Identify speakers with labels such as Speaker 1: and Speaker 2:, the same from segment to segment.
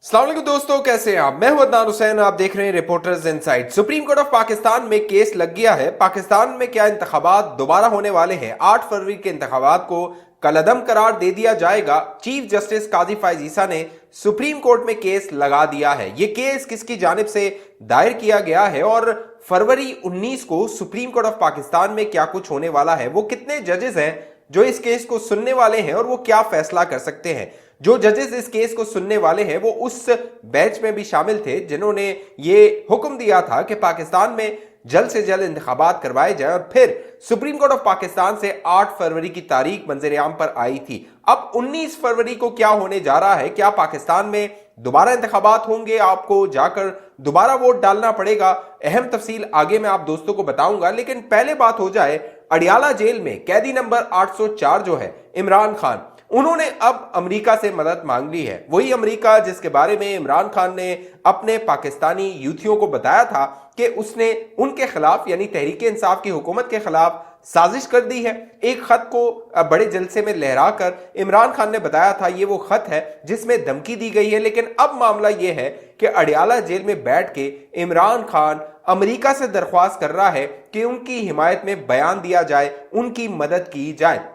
Speaker 1: अस्सलाम वालेकुम दोस्तों, कैसे हैं आप? मैं हूं अदनान हुसैन, आप देख रहे हैं reporters inside. Supreme court of Pakistan में केस लग गया है। पाकिस्तान में क्या इंतखाबात दोबारा होने वाले हैं? 8 फरवरी के इंतखाबात को कलअदम करार दे दिया जाएगा। चीफ जस्टिस काजी फायज ईसा ने सुप्रीम कोर्ट में केस लगा दिया है। यह केस किसकी जानिब से दायर किया गया है और फरवरी 19 को सुप्रीम कोर्ट ऑफ पाकिस्तान में क्या कुछ होने वाला है? वो कितने जजेस हैं जो इस केस को सुनने वाले हैं और वो क्या फैसला कर सकते हैं? जो जजेस इस केस को सुनने वाले हैं वो उस बेंच में भी शामिल थे जिन्होंने ये हुक्म दिया था कि पाकिस्तान में जल्द से जल्द इंतखाबात करवाए जाएं, और फिर सुप्रीम कोर्ट ऑफ पाकिस्तान से 8 फरवरी की तारीख मंजर-ए-आम पर आई थी। अब 19 फरवरी को क्या होने जा रहा है? क्या पाकिस्तान में दोबारा इंतखाबात होंगे? आपको जाकर दोबारा वोट डालना पड़ेगा? अहम तफसील आगे मैं आप दोस्तों को बताऊंगा, लेकिन पहले बात हो जाए अडियाला जेल में कैदी नंबर 804 जो है इमरान खान, उन्होंने अब अमेरिका से मदद मांग ली है। वही अमेरिका जिसके बारे में इमरान खान ने अपने पाकिस्तानी यूथियों को बताया था कि उसने उनके खिलाफ यानी तहरीक इंसाफ की हुकूमत के खिलाफ साजिश कर दी है। एक खत को बड़े जलसे में लहराकर इमरान खान ने बताया था ये वो खत है जिसमें धमकी दी गई है। लेकिन अब मामला यह है कि अडियाला जेल में बैठ के इमरान खान अमेरिका से दरख्वास्त कर रहा है कि उनकी हिमायत में बयान दिया जाए, उनकी मदद की जाए।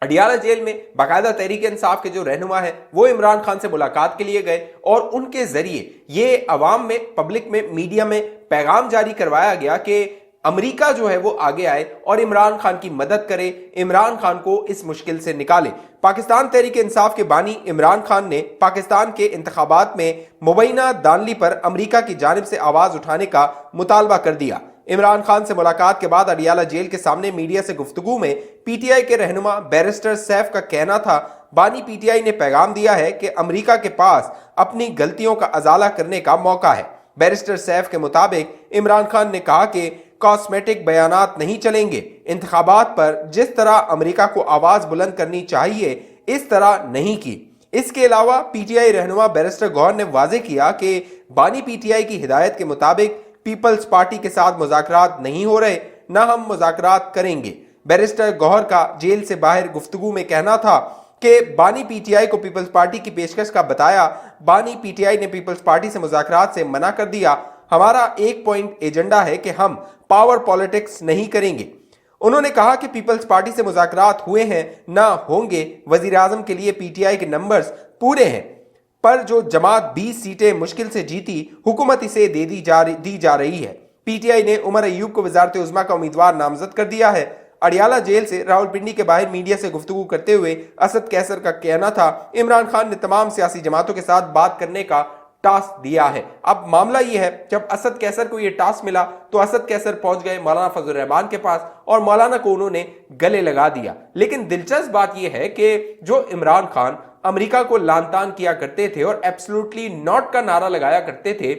Speaker 1: अडियाला जेल में बाकायदा तहरीक इंसाफ के जो रहनुमा है वो इमरान खान से मुलाकात के लिए गए और उनके जरिए ये अवाम में, पब्लिक में, मीडिया में पैगाम जारी करवाया गया कि अमेरिका जो है वो आगे आए और इमरान खान की मदद करे, इमरान खान को इस मुश्किल से निकाले। पाकिस्तान तहरीक इंसाफ के बानी इमरान खान ने पाकिस्तान के इंतखाबात में मुबैना दानली पर अमेरिका की जानिब से आवाज उठाने का मुतालबा कर दिया। इमरान खान से मुलाकात के बाद अडियाला जेल के सामने मीडिया से गुफ्तगू में पीटीआई के रहनुमा बैरिस्टर सैफ का कहना था, बानी पीटीआई ने पैगाम दिया है कि अमेरिका के पास अपनी गलतियों का अजाला करने का मौका है। बैरिस्टर सैफ के मुताबिक इमरान खान ने कहा कि कॉस्मेटिक बयानात नहीं चलेंगे। इंतखाबात पर जिस तरह अमेरिका को आवाज बुलंद करनी चाहिए इस तरह नहीं की। इसके अलावा पीटीआई रहनुमा बैरिस्टर गौहर ने वाजे किया कि बानी पीटीआई की हिदायत के मुताबिक पीपल्स पार्टी के साथ मुज़ाकरात नहीं हो रहे, ना हम मुज़ाकरात करेंगे। बैरिस्टर गौहर का जेल से बाहर गुफ्तगू में कहना था कि बानी पीटीआई को पीपल्स पार्टी की पेशकश का बताया। बानी पीटीआई ने पीपल्स पार्टी से मुज़ाकरात से मना कर दिया। हमारा एक पॉइंट एजेंडा है कि हम पावर पॉलिटिक्स नहीं करेंगे। उन्होंने कहा कि पीपल्स पार्टी से मुज़ाकरात हुए हैं, ना होंगे। वज़ीर आज़म के लिए पीटीआई के नंबर्स पूरे हैं, पर जो जमात 20 सीटें मुश्किल से जीती, हुकूमत इसे दी जा रही है। पीटीआई ने उमर अयूब को वज़ारत उज़्मा का उम्मीदवार नामजद कर दिया है। अडियाला जेल से रावलपिंडी के बाहर मीडिया से गुफ्तगू करते हुए असद कैसर का कहना था, इमरान खान ने तमाम सियासी जमातों के साथ बात करने का टास्क दिया है। अब मामला यह है, जब असद कैसर को यह टास्क मिला तो असद कैसर पहुंच गए मौलाना फजल रहमान के पास और मौलाना को उन्होंने गले लगा दिया। लेकिन दिलचस्प बात यह है कि जो इमरान खान अमेरिका को लानतान किया करते थे और एब्सोल्युटली नॉट का नारा लगाया करते थे,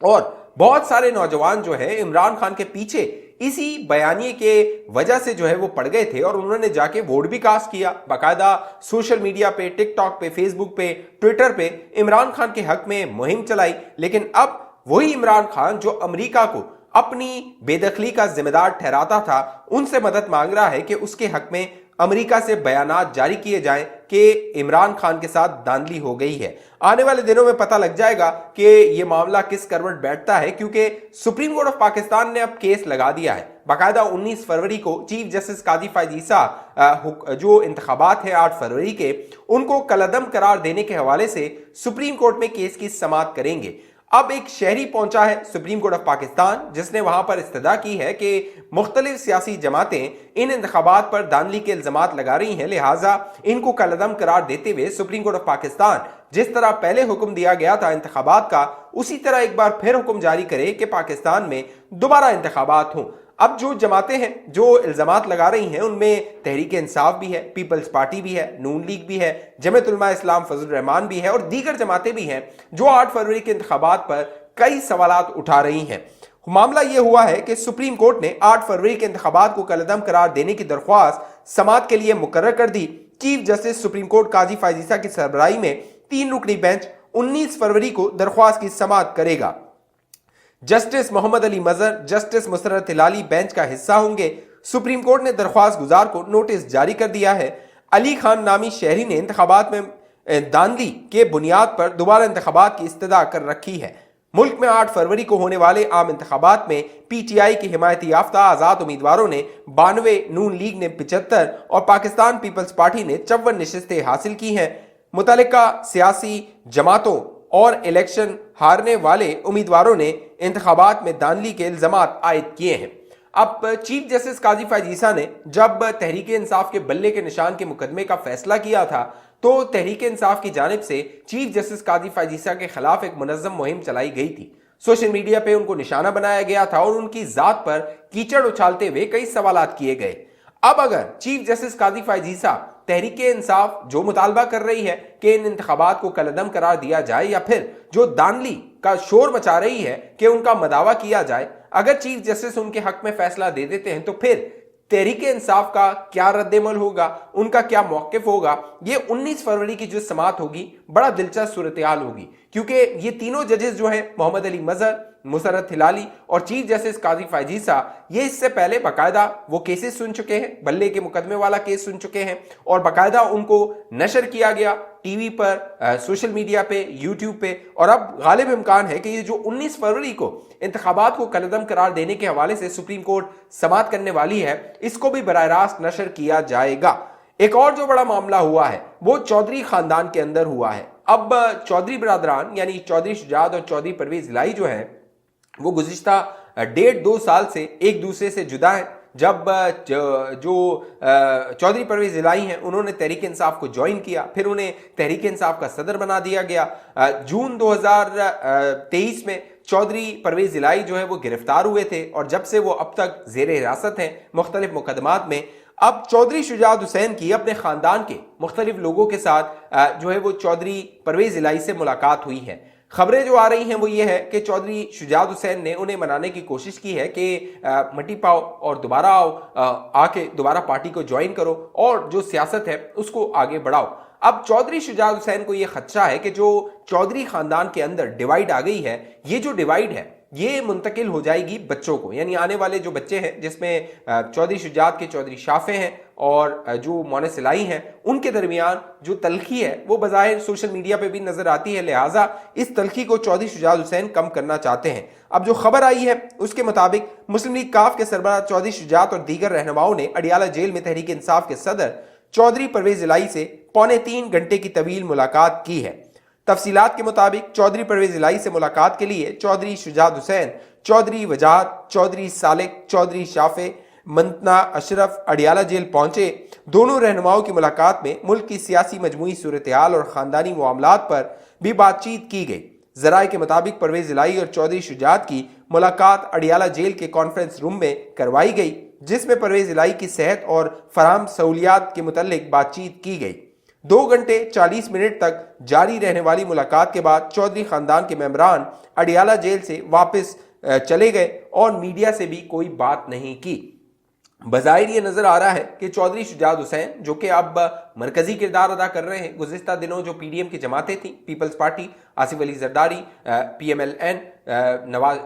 Speaker 1: और बहुत सारे नौजवान जो है इमरान खान के पीछे इसी बयानिए के वजह से जो है वो पड़ गए थे और उन्होंने जाके वोट भी कास्ट किया। बाकायदा सोशल मीडिया पे, टिकटॉक पे, फेसबुक पे, ट्विटर पे इमरान खान के हक में मुहिम चलाई। लेकिन अब वही इमरान खान जो अमेरिका को अपनी बेदखली का जिम्मेदार ठहराता था, उनसे मदद मांग रहा है कि उसके हक में अमेरिका से बयानात जारी किए जाएं कि इमरान खान के साथ धांधली हो गई है। आने वाले दिनों में पता लग जाएगा कि यह मामला किस करवट बैठता है, क्योंकि सुप्रीम कोर्ट ऑफ पाकिस्तान ने अब केस लगा दिया है। बाकायदा 19 फरवरी को चीफ जस्टिस काजी फायज ईसा जो इंतखाबात है 8 फरवरी के, उनको कलअदम करार देने के हवाले से सुप्रीम कोर्ट में केस की समाअत करेंगे। अब एक शहरी पहुंचा है सुप्रीम कोर्ट ऑफ पाकिस्तान, जिसने वहां पर इस्तदा की है कि मुख्तलिफ सियासी जमातें इन इंतखाबात पर धांधली के इल्जामात लगा रही हैं, लिहाजा इनको कलअदम करार देते हुए सुप्रीम कोर्ट ऑफ पाकिस्तान जिस तरह पहले हुक्म दिया गया था इंतखाबात का, उसी तरह एक बार फिर हुक्म जारी करे कि पाकिस्तान में दोबारा इंतखाबात हों। अब जो जमातें हैं जो इल्जामात लगा रही हैं उनमें तहरीक इंसाफ भी है, पीपल्स पार्टी भी है, नून लीग भी है, जमीयत उलमा इस्लाम फजल रहमान भी है और दीगर जमातें भी हैं जो 8 फरवरी के इंतखाबात पर कई सवालात उठा रही हैं। मामला यह हुआ है कि सुप्रीम कोर्ट ने 8 फरवरी के इंतखाबात को कलअदम करार देने की दरख्वास्त समाअत के लिए मुकर्रर कर दी। चीफ जस्टिस सुप्रीम कोर्ट काजी फायज ईसा की सरबराही में 3 रुकनी बेंच 19 फरवरी को दरख्वास्त की समाअत करेगा। जस्टिस मोहम्मद अली मजहर, जस्टिस मुसर्रत हिलाली बेंच का हिस्सा होंगे। सुप्रीम कोर्ट ने दरख्वास्त गुजार को नोटिस जारी कर दिया है। अली खान नामी शहरी ने इंतखाबात में दांदी के बुनियाद पर दोबारा इंतखाबात की इस्तदा कर रखी है। मुल्क में 8 फरवरी को होने वाले आम इंतखाबात में पीटीआई की हिमायती याफ्ता आज़ाद उम्मीदवारों ने 92, नून लीग ने 75 और पाकिस्तान पीपल्स पार्टी ने 54 नशिस्तें हासिल की हैं। मुतल्लिका सियासी जमातों और इलेक्शन हारने वाले उम्मीदवारों ने इंतखाबात में धांधली के इल्जामात आयद किए हैं। अब चीफ जस्टिस काजी फैज ईसा ने जब तहरीक इंसाफ के बल्ले के निशान के मुकदमे का फैसला किया था तो तहरीक इंसाफ की जानिब से चीफ जस्टिस काजी फैज ईसा के खिलाफ एक मुनज़्ज़म मुहिम चलाई गई थी। सोशल मीडिया पे उनको निशाना बनाया गया था और उनकी जात पर कीचड़ उछालते हुए कई सवालात किए गए। अब अगर चीफ जस्टिस काजी फैज ईसा तहरीक इंसाफ जो मुतालबा कर रही है कि इन इंतखाबात को कलअदम करार दिया जाए या फिर जो दांधली का शोर मचा रही है कि उनका मदावा किया जाए, अगर चीफ जस्टिस उनके हक में फैसला दे देते हैं तो फिर तहरीक इंसाफ का क्या रद्देमल होगा, उनका क्या मौक़िफ़ होगा। ये 19 फरवरी की जो समात होगी बड़ा दिलचस्प सूरत हाल होगी, क्योंकि ये तीनों जजेस जो हैं मोहम्मद अली मजहर, मुसरत हिलाली और चीफ जस्टिस काजी फैज ईसा, ये इससे पहले बाकायदा वो केसेस सुन चुके हैं, बल्ले के मुकदमे वाला केस सुन चुके हैं और बाकायदा उनको नशर किया गया टीवी पर, सोशल मीडिया पे, यूट्यूब पे। और अब गालिब इम्कान है कि ये जो 19 फरवरी को इंतखाबात को कलअदम करार देने के हवाले से सुप्रीम कोर्ट समात करने वाली है, इसको भी बराह रास्त नशर किया जाएगा। एक और जो बड़ा मामला हुआ है वो चौधरी खानदान के अंदर हुआ है। अब चौधरी बरादरान यानी चौधरी शुजात और चौधरी परवेज इलाही जो है वो गुज़िश्ता 1.5-2 साल से एक दूसरे से जुदा है। जब जो चौधरी परवेज इलाही हैं उन्होंने तहरीक इंसाफ को ज्वाइन किया, फिर उन्हें तहरीक इंसाफ का सदर बना दिया गया। जून 2023 में चौधरी परवेज इलाही जो है वो गिरफ्तार हुए थे और जब से वो अब तक ज़ेर हिरासत हैं मुख्तलिफ मुकदमात में। अब चौधरी शुजात हुसैन की अपने ख़ानदान के मुख्तलिफ लोगों के साथ जो है वो चौधरी परवेज इलाही से मुलाकात हुई है। खबरें जो आ रही हैं वो ये है कि चौधरी शुजात हुसैन ने उन्हें मनाने की कोशिश की है कि मट्टी पाओ और दोबारा आओ, आके दोबारा पार्टी को ज्वाइन करो और जो सियासत है उसको आगे बढ़ाओ। अब चौधरी शुजात हुसैन को ये खदशा है कि जो चौधरी खानदान के अंदर डिवाइड आ गई है, ये जो डिवाइड है ये मुंतकिल हो जाएगी बच्चों को, यानी आने वाले जो बच्चे हैं जिसमें चौधरी शुजात के चौधरी शाफे हैं और जो मोनस इलाही हैं, उनके दरमियान जो तलखी है वो बज़ाहिर सोशल मीडिया पे भी नजर आती है। लिहाजा इस तलखी को चौधरी शुजात हुसैन कम करना चाहते हैं। अब जो खबर आई है उसके मुताबिक मुस्लिम लीग काफ के सरबराह चौधरी शुजात और दीगर रहनुमाओं ने अडियाला जेल में तहरीक इंसाफ के सदर चौधरी परवेज इलाही से 2.25 घंटे की तवील मुलाकात की है। तफसीलात के मुताबिक चौधरी परवेज इलाही से मुलाकात के लिए चौधरी शुजात हुसैन, चौधरी वजाहत, चौधरी सालिक, चौधरी शाफे, मंतना अशरफ अडियाला जेल पहुंचे। दोनों रहनुमाओं की मुलाकात में मुल्क की सियासी मजमूई सूरत हाल और ख़ानदानी मामलात पर भी बातचीत की गई। ज़राए के मुताबिक परवेज इलाही और चौधरी शुजात की मुलाकात अडियाला जेल के कॉन्फ्रेंस रूम में करवाई गई, जिसमें परवेज इलाही की सेहत और फराहम सहूलियात के मुतल्लिक बातचीत की गई। 2 घंटे 40 मिनट तक जारी रहने वाली मुलाकात के बाद चौधरी खानदान के मेंबरान अडियाला जेल से वापस चले गए और मीडिया से भी कोई बात नहीं की। बज़ाहिर ये नजर आ रहा है कि चौधरी शुजात हुसैन जो कि अब मरकजी किरदार अदा कर रहे हैं, गुज़िश्ता दिनों जो पीडीएम की जमातें थी, पीपल्स पार्टी, आसिफ अली जरदारी, पीएमएलएन,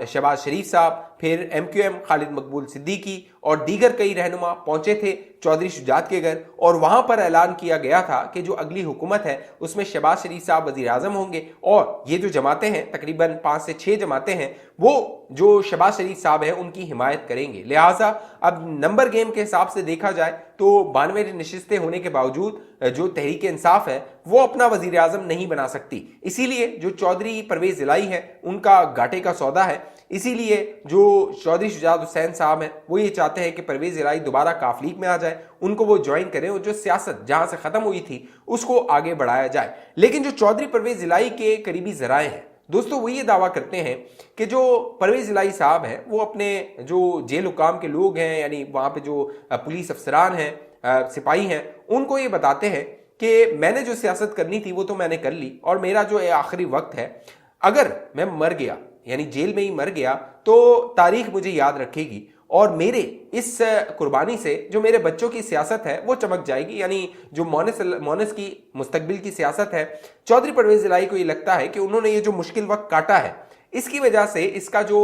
Speaker 1: शहबाज शरीफ साहब, फिर एमक्यूएम, खालिद मकबूल सिद्दीकी और दीगर कई रहनुमा पहुंचे थे चौधरी शुजात के घर और वहां पर ऐलान किया गया था कि जो अगली हुकूमत है उसमें शहबाज शरीफ साहब वज़ीर आज़म होंगे और ये जो जमातें हैं तकरीबन 5 से 6 जमातें हैं वो जो शहबाज शरीफ साहब हैं उनकी हिमायत करेंगे। लिहाजा अब नंबर गेम के हिसाब से देखा जाए तो 92 नशिस्तें होने के बावजूद जो तहरीक इंसाफ है वो अपना वज़ीर आज़म नहीं बना सकती। इसीलिए जो चौधरी परवेज इलाही है उनका घाटे का सौदा है। इसीलिए जो चौधरी शुजात हुसैन साहब हैं वो ये चाहते हैं कि परवेज इलाही दोबारा काफ लीग में आ जाए, उनको वो ज्वाइन करें और जो सियासत जहां से खत्म हुई थी उसको आगे बढ़ाया जाए। लेकिन जो चौधरी परवेज इलाही के करीबी ज़राए हैं दोस्तों वो ये दावा करते हैं कि जो परवेज इलाही साहब हैं वो अपने जो जेल हुकाम के लोग हैं, यानी वहाँ पे जो पुलिस अफसरान हैं, सिपाही हैं, उनको ये बताते हैं कि मैंने जो सियासत करनी थी वो तो मैंने कर ली और मेरा जो आखिरी वक्त है, अगर मैं मर गया यानी जेल में ही मर गया तो तारीख मुझे याद रखेगी और मेरे इस कुर्बानी से जो मेरे बच्चों की सियासत है वो चमक जाएगी, यानी जो मोनस की मुस्तकबिल की सियासत है। चौधरी परवेज इलाही को ये लगता है कि उन्होंने ये जो मुश्किल वक्त काटा है इसकी वजह से इसका जो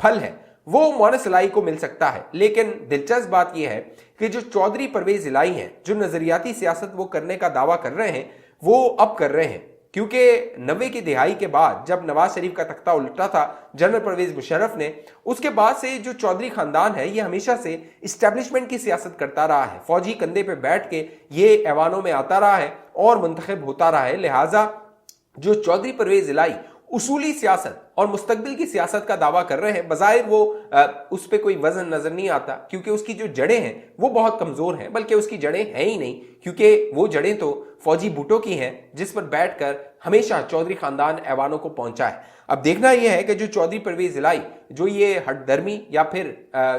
Speaker 1: फल है वो मोनस इलाही को मिल सकता है। लेकिन दिलचस्प बात यह है कि जो चौधरी परवेज इलाही हैं जो नजरियाती सियासत वो करने का दावा कर रहे हैं वो अब कर रहे हैं, क्योंकि 90 की दिहाई के बाद जब नवाज शरीफ का तख्ता उल्टा था जनरल परवेज मुशर्रफ ने, उसके बाद से जो चौधरी खानदान है ये हमेशा से इस्टेब्लिशमेंट की सियासत करता रहा है। फौजी कंधे पे बैठ के ये ऐवानों में आता रहा है और मुंतखब होता रहा है। लिहाजा जो चौधरी परवेज इलाही उसूली सियासत और मुस्तकबिल की सियासत का दावा कर रहे हैं, बज़ाहिर वो उस पर कोई वजन नजर नहीं आता, क्योंकि उसकी जो जड़ें हैं वो बहुत कमजोर हैं, बल्कि उसकी जड़ें हैं ही नहीं, क्योंकि वो जड़ें तो फौजी भुट्टो की हैं जिस पर बैठकर हमेशा चौधरी खानदान ऐवानों को पहुंचा है। अब देखना यह है कि जो चौधरी परवेज इलाही जो ये हटदर्मी या फिर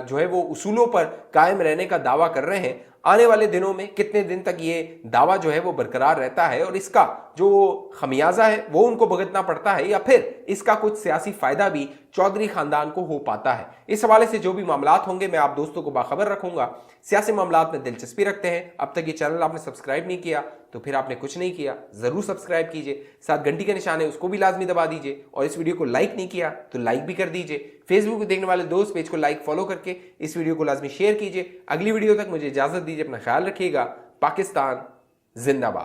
Speaker 1: जो है वो उसूलों पर कायम रहने का दावा कर रहे हैं, आने वाले दिनों में कितने दिन तक ये दावा जो है वो बरकरार रहता है और इसका जो खमियाजा है वो उनको भुगतना पड़ता है, या फिर इसका कुछ सियासी फायदा भी चौधरी खानदान को हो पाता है। इस हवाले से जो भी मामलात होंगे मैं आप दोस्तों को बाखबर रखूंगा। सियासी मामलात में दिलचस्पी रखते हैं, अब तक ये चैनल आपने सब्सक्राइब नहीं किया तो फिर आपने कुछ नहीं किया, जरूर सब्सक्राइब कीजिए, साथ घंटी का निशान है उसको भी लाजमी दबा दीजिए, और इस वीडियो को लाइक नहीं किया तो लाइक भी कर दीजिए। फेसबुक पे देखने वाले दोस्त पेज को लाइक फॉलो करके इस वीडियो को लाजमी शेयर कीजिए। अगली वीडियो तक मुझे इजाजत दीजिए, अपना ख्याल रखिएगा। पाकिस्तान जिंदाबाद।